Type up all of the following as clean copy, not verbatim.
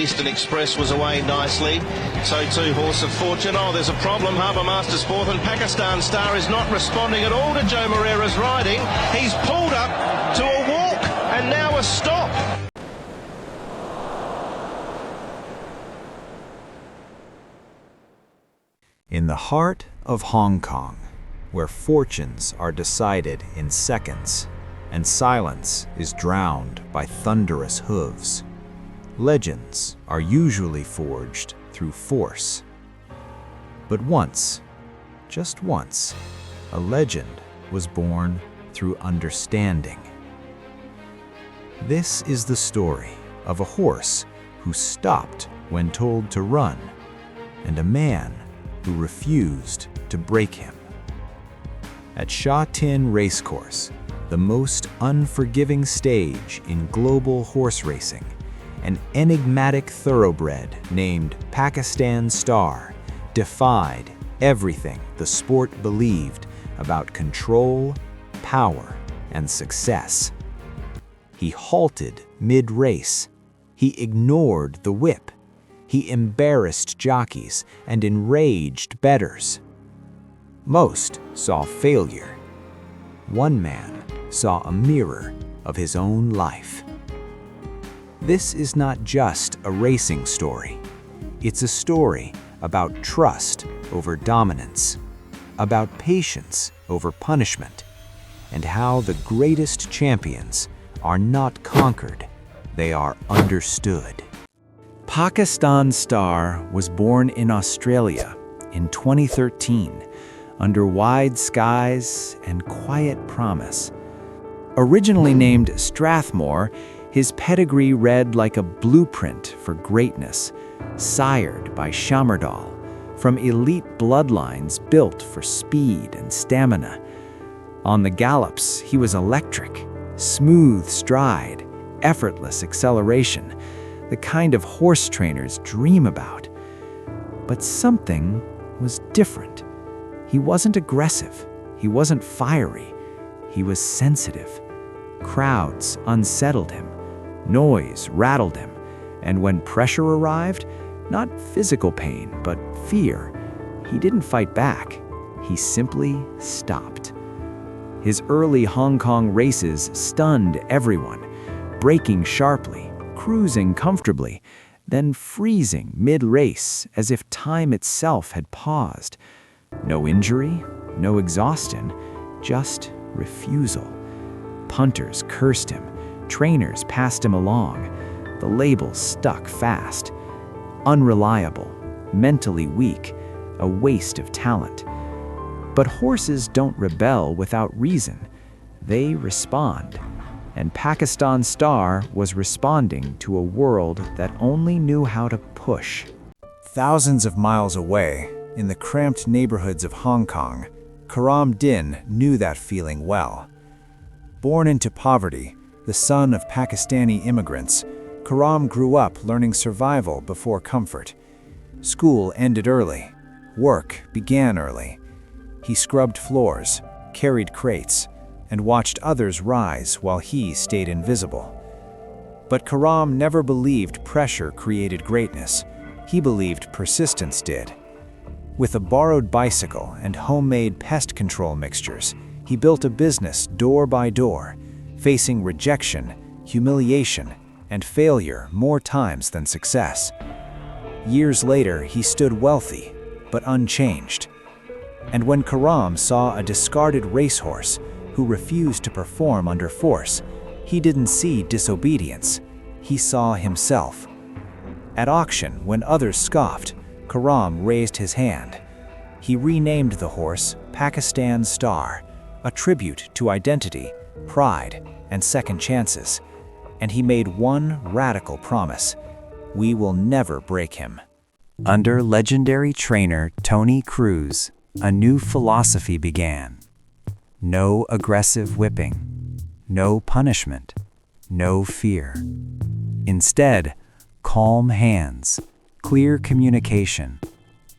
Eastern Express was away nicely. So too Horse of Fortune. Oh, there's a problem. Harbour Master's fourth, and Pakistan Star is not responding at all to Joe Moreira's riding. He's pulled up to a walk and now a stop. In the heart of Hong Kong, where fortunes are decided in seconds and silence is drowned by thunderous hooves, legends are usually forged through force. But once, just once, a legend was born through understanding. This is the story of a horse who stopped when told to run, and a man who refused to break him. At Sha Tin Racecourse, the most unforgiving stage in global horse racing, an enigmatic thoroughbred named Pakistan Star defied everything the sport believed about control, power, and success. He halted mid-race. He ignored the whip. He embarrassed jockeys and enraged bettors. Most saw failure. One man saw a mirror of his own life. This is not just a racing story. It's a story about trust over dominance, about patience over punishment, and how the greatest champions are not conquered, they are understood. Pakistan Star was born in Australia in 2013 under wide skies and quiet promise. Originally named Strathmore, his pedigree read like a blueprint for greatness, sired by Shamardal, from elite bloodlines built for speed and stamina. On the gallops, he was electric, smooth stride, effortless acceleration, the kind of horse trainers dream about. But something was different. He wasn't aggressive. He wasn't fiery. He was sensitive. Crowds unsettled him. Noise rattled him. And when pressure arrived, not physical pain, but fear, he didn't fight back. He simply stopped. His early Hong Kong races stunned everyone, braking sharply, cruising comfortably, then freezing mid-race as if time itself had paused. No injury, no exhaustion, just refusal. Punters cursed him, trainers passed him along. The label stuck fast. Unreliable, mentally weak, a waste of talent. But horses don't rebel without reason. They respond. And Pakistan Star was responding to a world that only knew how to push. Thousands of miles away, in the cramped neighborhoods of Hong Kong, Karam Din knew that feeling well. Born into poverty, the son of Pakistani immigrants, Karam grew up learning survival before comfort. School ended early. Work began early. He scrubbed floors, carried crates, and watched others rise while he stayed invisible. But Karam never believed pressure created greatness. He believed persistence did. With a borrowed bicycle and homemade pest control mixtures, he built a business door by door, facing rejection, humiliation, and failure more times than success. Years later, he stood wealthy, but unchanged. And when Karam saw a discarded racehorse who refused to perform under force, he didn't see disobedience, he saw himself. At auction, when others scoffed, Karam raised his hand. He renamed the horse Pakistan Star, a tribute to identity, pride, and second chances. And he made one radical promise: we will never break him. Under legendary trainer Tony Cruz, a new philosophy began. No aggressive whipping, no punishment, no fear. Instead, calm hands, clear communication,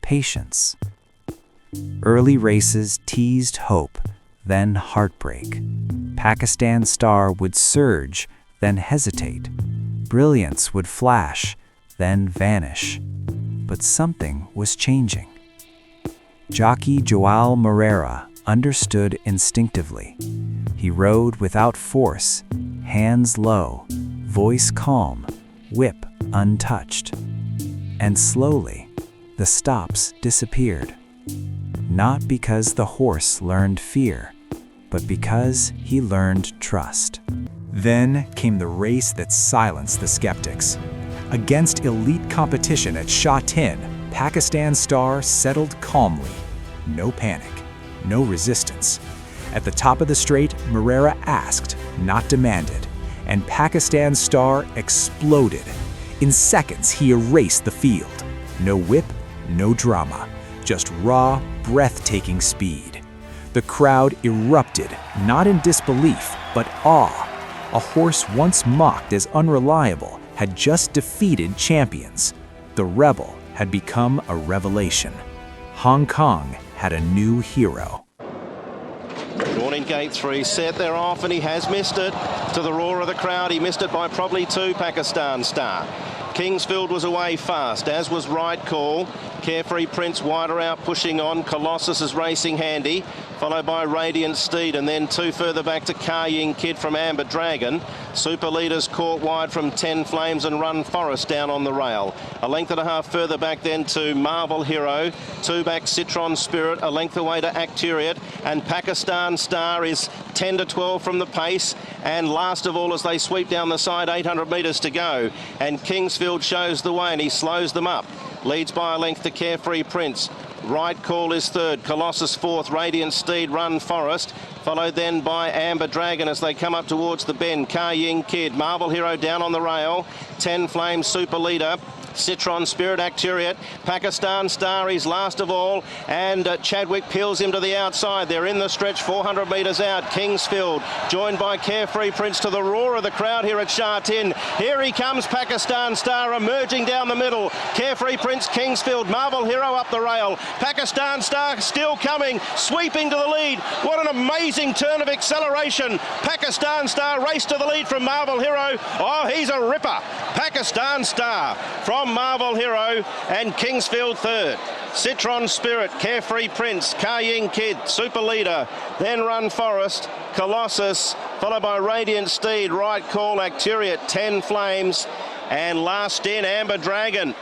patience. Early races teased hope, then heartbreak. Pakistan Star would surge, then hesitate. Brilliance would flash, then vanish. But something was changing. Jockey Joao Moreira understood instinctively. He rode without force, hands low, voice calm, whip untouched. And slowly, the stops disappeared. Not because the horse learned fear, but because he learned trust. Then came the race that silenced the skeptics. Against elite competition at Sha Tin, Pakistan Star settled calmly. No panic, no resistance. At the top of the straight, Moreira asked, not demanded, and Pakistan Star exploded. In seconds, he erased the field. No whip, no drama, just raw, breathtaking speed. The crowd erupted, not in disbelief, but awe. A horse once mocked as unreliable had just defeated champions. The Rebel had become a revelation. Hong Kong had a new hero. Drawn in gate 3, set, they're off, and he has missed it. To the roar of the crowd, he missed it by probably 2, Pakistan Star. Kingsfield was away fast, as was Right Call. Carefree Prince wider out, pushing on. Colossus is racing handy, followed by Radiant Steed, and then 2 further back to Karying Kid from Amber Dragon. Super Leaders caught wide from 10 Flames and Run Forest down on the rail. A length and a half further back then to Marvel Hero. 2 back Citron Spirit, a length away to Acturiot, and Pakistan Star is 10 to 12 from the pace. And last of all, as they sweep down the side, 800 metres to go. And Kingsfield shows the way, and he slows them up. Leads by a length to Carefree Prince. Right Call is third, Colossus fourth, Radiant Steed, Run Forest, followed then by Amber Dragon as they come up towards the bend. Karying Kid, Marvel Hero down on the rail, 10 Flames Super Leader, Citron Spirit, Acturiot, Pakistan Star is last of all, and Chadwick peels him to the outside. They're in the stretch, 400 metres out. Kingsfield joined by Carefree Prince to the roar of the crowd here at Sha Tin. Here he comes, Pakistan Star emerging down the middle. Carefree Prince, Kingsfield, Marvel Hero up the rail. Pakistan Star still coming, sweeping to the lead. What an amazing turn of acceleration. Pakistan Star raced to the lead from Marvel Hero. Oh, he's a ripper. Pakistan Star from Marvel Hero, and Kingsfield third. Citron Spirit, Carefree Prince, Karying Kid, Super Leader, then Run Forest, Colossus, followed by Radiant Steed, Right Call, Acturiot, 10 Flames, and last in Amber Dragon.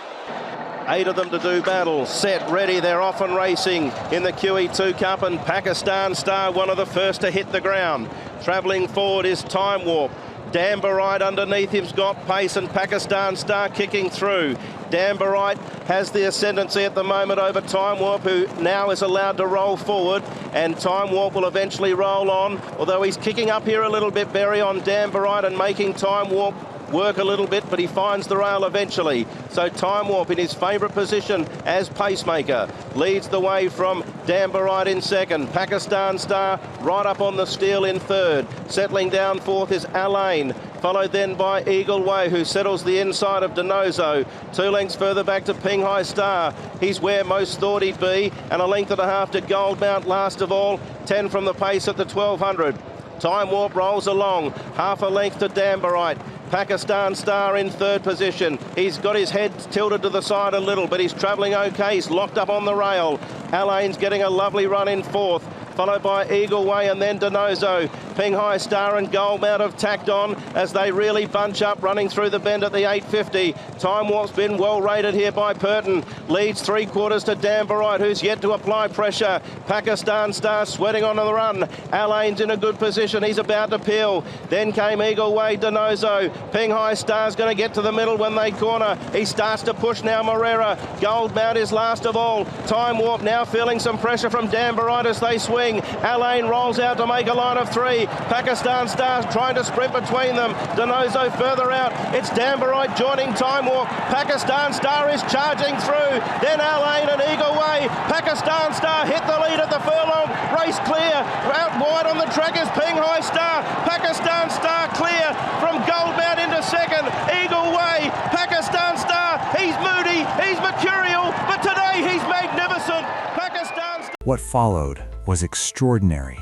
8 of them to do battle. Set, ready, they're off and racing in the QE2 Cup, and Pakistan Star, one of the first to hit the ground. Travelling forward is Time Warp. Dambarite underneath him's got pace, and Pakistan Star kicking through. Dambarite has the ascendancy at the moment over Time Warp, who now is allowed to roll forward, and Time Warp will eventually roll on, although he's kicking up here a little bit, Berry, on Dambarite and making Time Warp work a little bit, but he finds the rail eventually. So Time Warp in his favourite position as pacemaker leads the way from Dambarite in second. Pakistan Star right up on the steel in third. Settling down fourth is Alain, followed then by Eagle Way, who settles the inside of Denozo. 2 lengths further back to Ping Hai Star. He's where most thought he'd be, and a length and a half to Gold Mount last of all. 10 from the pace at the 1200. Time Warp rolls along, half a length to Dambarite. Pakistan Star in third position. He's got his head tilted to the side a little, but he's travelling okay. He's locked up on the rail. Alain's getting a lovely run in fourth, followed by Eagle Way and then Denozo. Ping Hai Star and Gold Mount have tacked on as they really bunch up, running through the bend at the 850. Time Warp's been well rated here by Purton. Leads 3/4 to Dambarite, who's yet to apply pressure. Pakistan Star sweating on the run. Alain's in a good position. He's about to peel. Then came Eagle Way, Denozo. Ping Hai Star's going to get to the middle when they corner. He starts to push now, Moreira. Gold Mount is last of all. Time Warp now feeling some pressure from Dambarite as they swing. Alain rolls out to make a line of 3. Pakistan Star trying to sprint between them. Denozo further out. It's Dambarite joining Time Warp. Pakistan Star is charging through. Then Alain and Eagle Way. Pakistan Star hit the lead at the furlong. Race clear. Out wide on the track is Ping Hai Star. Pakistan Star clear from Gold Mount into second. Eagle Way. Pakistan Star. He's moody. He's mercurial. But today he's magnificent. Pakistan Star. What followed was extraordinary.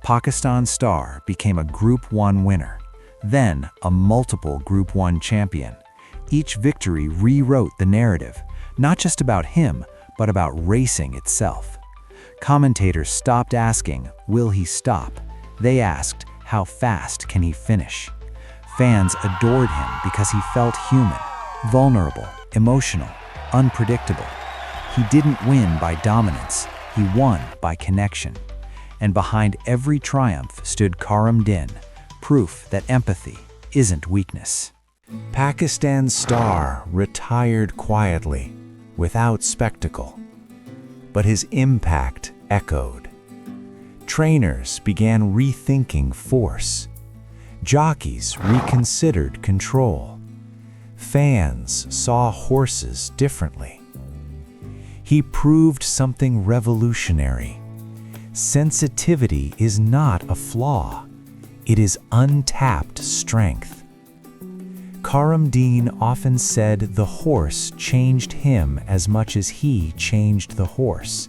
Pakistan Star became a Group 1 winner, then a multiple Group 1 champion. Each victory rewrote the narrative, not just about him, but about racing itself. Commentators stopped asking, "Will he stop?" They asked, "How fast can he finish?" Fans adored him because he felt human, vulnerable, emotional, unpredictable. He didn't win by dominance, he won by connection. And behind every triumph stood Karim Din, proof that empathy isn't weakness. Pakistan's star retired quietly, without spectacle. But his impact echoed. Trainers began rethinking force. Jockeys reconsidered control. Fans saw horses differently. He proved something revolutionary. Sensitivity is not a flaw. It is untapped strength. Karim Din often said the horse changed him as much as he changed the horse.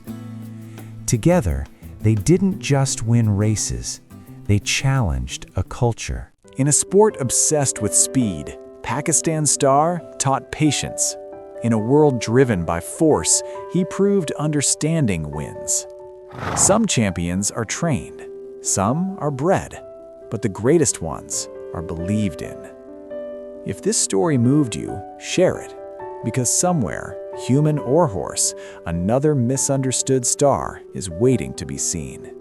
Together, they didn't just win races, they challenged a culture. In a sport obsessed with speed, Pakistan's star taught patience. In a world driven by force, he proved understanding wins. Some champions are trained, some are bred, but the greatest ones are believed in. If this story moved you, share it, because somewhere, human or horse, another misunderstood star is waiting to be seen.